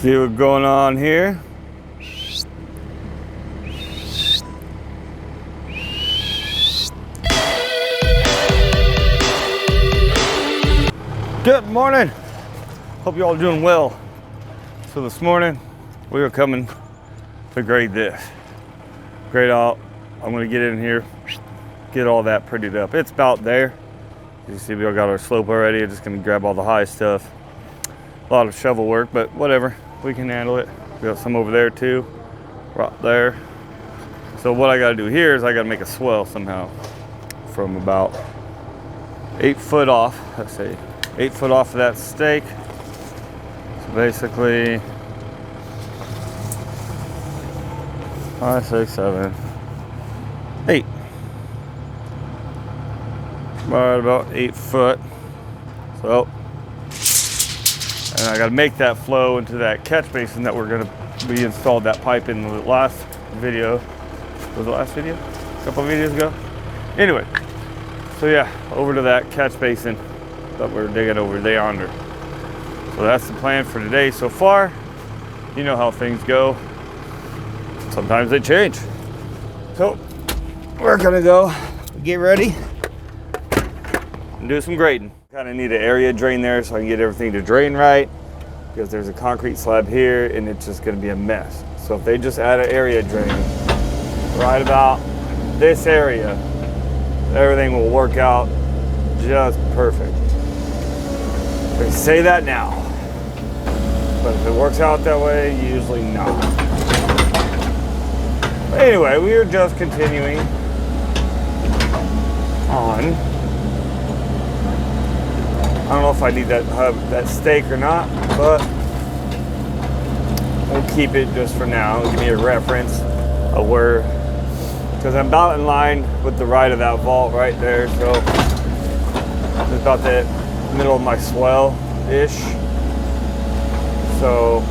See what's going on here. Good morning. Hope you all doing well. So this morning we are coming to grade this. Grade out. I'm gonna get in here, get all that prettied up. It's about there. You see we all got our slope already. I'm just gonna grab all the high stuff. A lot of shovel work, but whatever. We can handle it. We got some over there too, right there. So what I gotta do here is I gotta make a swell somehow from about 8 foot off. Let's see, 8 foot off of that stake. So basically 5, 6, 7, 8. Right about 8 foot. So, and I got to make that flow into that catch basin that we installed that pipe in the last video. Was the last video? A couple of videos ago? Anyway, so yeah, over to that catch basin that we're digging over there yonder. So that's the plan for today so far. You know how things go. Sometimes they change. So we're gonna go get ready and do some grading. Kind of need an area drain there so I can get everything to drain right, because there's a concrete slab here and it's just going to be a mess. So if they just add an area drain right about this area, everything will work out just perfect. They say that now, but if it works out that way, usually not. But anyway, we are just continuing on. I don't know if I need that stake or not, but we'll keep it just for now. Give me a reference of where, because I'm about in line with the right of that vault right there. So it's about the middle of my swell-ish. So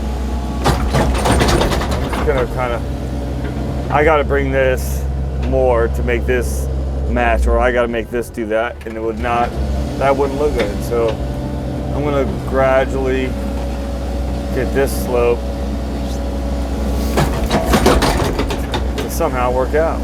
I'm just gonna kind of, I gotta bring this more to make this match, or I gotta make this do that, and it would not, that wouldn't look good. So I'm gonna gradually get this slope to somehow work out.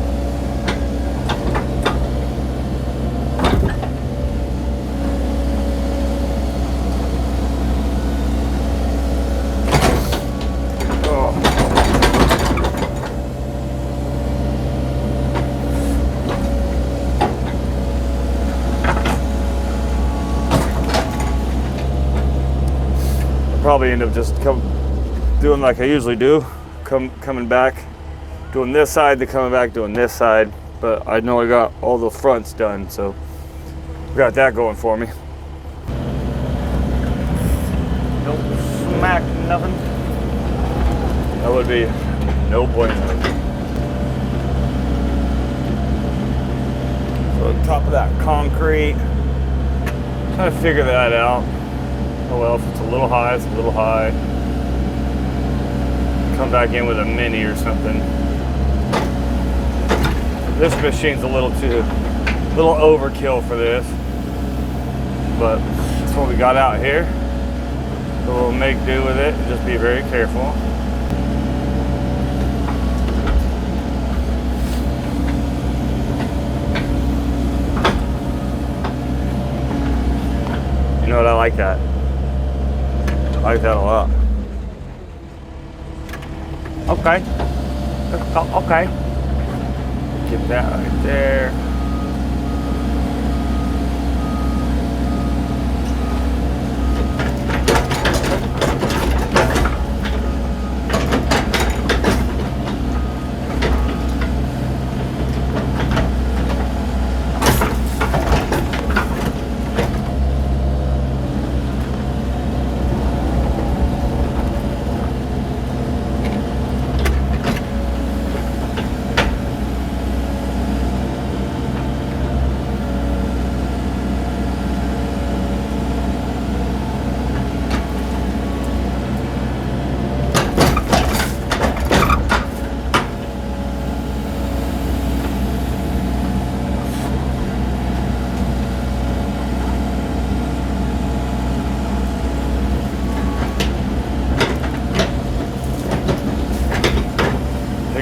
Probably end up just doing like I usually do, coming back, doing this side, then coming back, doing this side. But I know I got all the fronts done, so got that going for me. Nope, smack nothing. That would be no bueno. So on top of that concrete, trying to figure that out. Oh well, if it's a little high, it's a little high. Come back in with a mini or something. This machine's a little overkill for this, but that's what we got out here. So we'll make do with it and just be very careful. You know what, I like that. I like that a lot. Okay. Okay. Get that right there.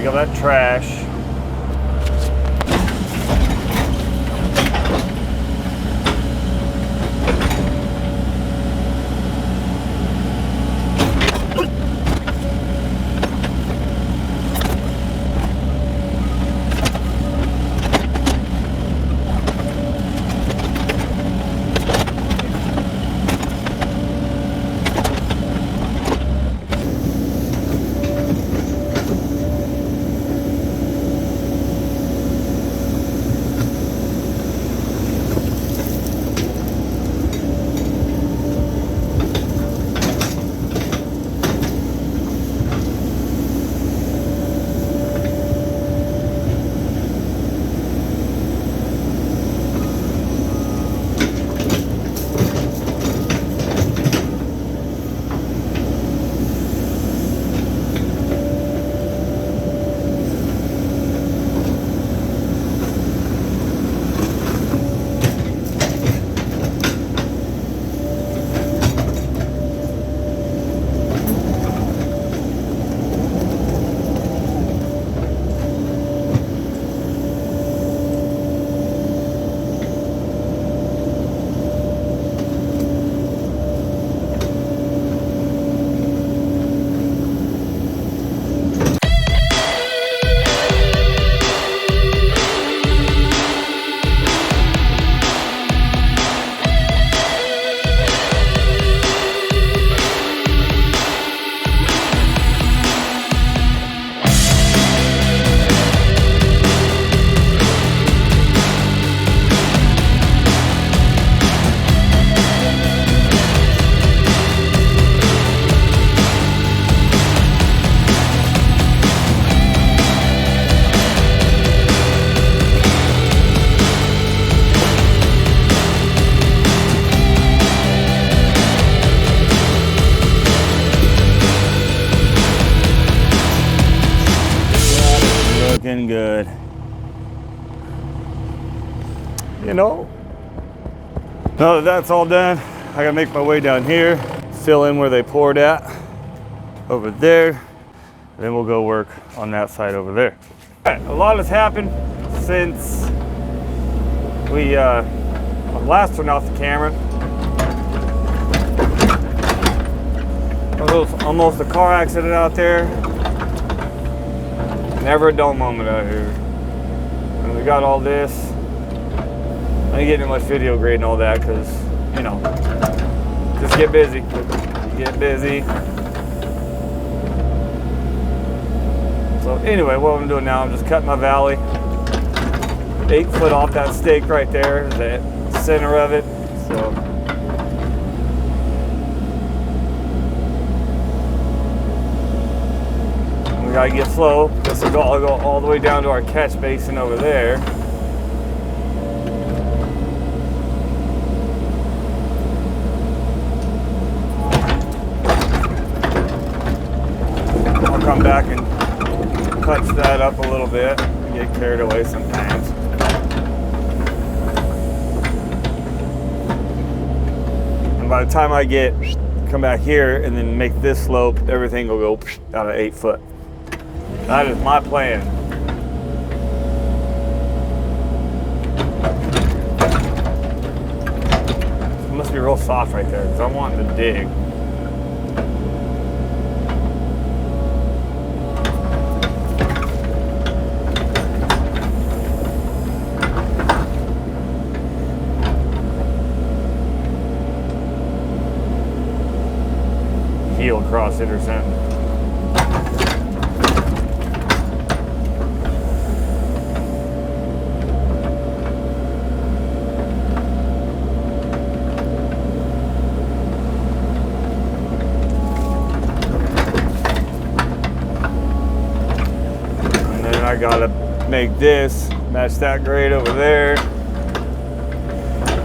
Take all that trash. Looking good. You know, now that that's all done, I gotta make my way down here, fill in where they poured at over there, then we'll go work on that side over there. All right, a lot has happened since we last turned off the camera. There was almost a car accident out there. Never a dull moment out here. And we got all this. I ain't getting much video grade and all that because, you know, just get busy. Get busy. So anyway, what I'm doing now, I'm just cutting my valley. 8 foot off that stake right there, the center of it. So we gotta get slow. This will go all the way down to our catch basin over there. I'll come back and touch that up a little bit. Get carried away sometimes. And by the time I come back here and then make this slope, everything will go out of 8 foot. That is my plan. It must be real soft right there because I'm wanting to dig. Heel across it or something. I gotta make this match that grade over there.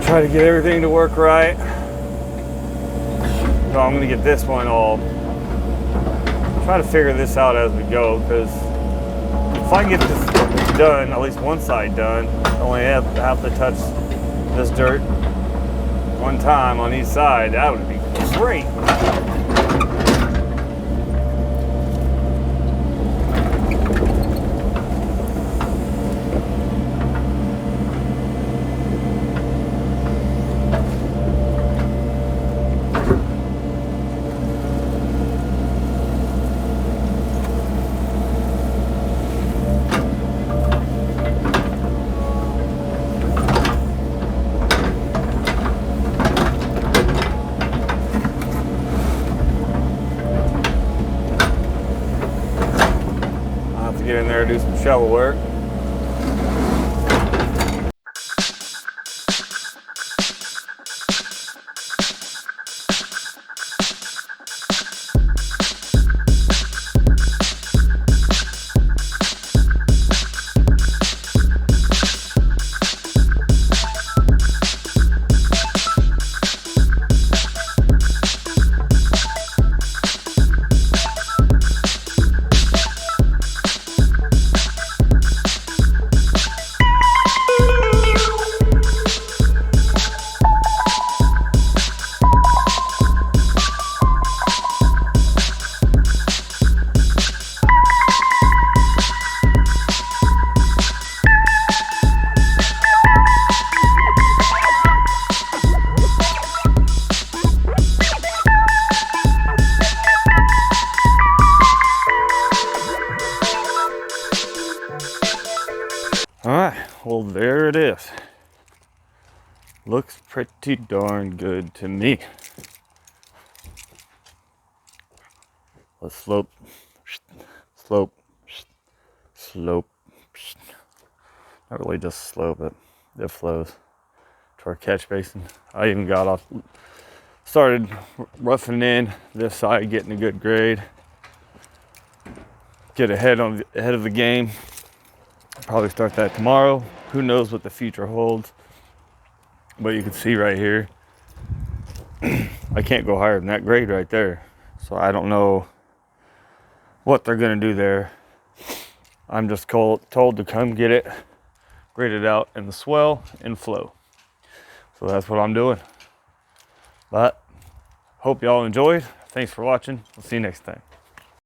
Try to get everything to work right. So I'm gonna get this one all. Try to figure this out as we go, because if I can get this done, at least one side done, I only have to touch this dirt one time on each side. That would be great. get in there and do some shovel work. All right, well, there it is. Looks pretty darn good to me. Let's slope, slope, slope. Not really just slope it. It flows to our catch basin. I even started roughing in this side, getting a good grade. Get ahead of the game. Probably start that tomorrow. Who knows what the future holds? But you can see right here, I can't go higher than that grade right there. So I don't know what they're gonna do there. I'm just told to come get it, grade it out in the swell and flow. So that's what I'm doing. But hope y'all enjoyed. Thanks for watching. We'll see you next time.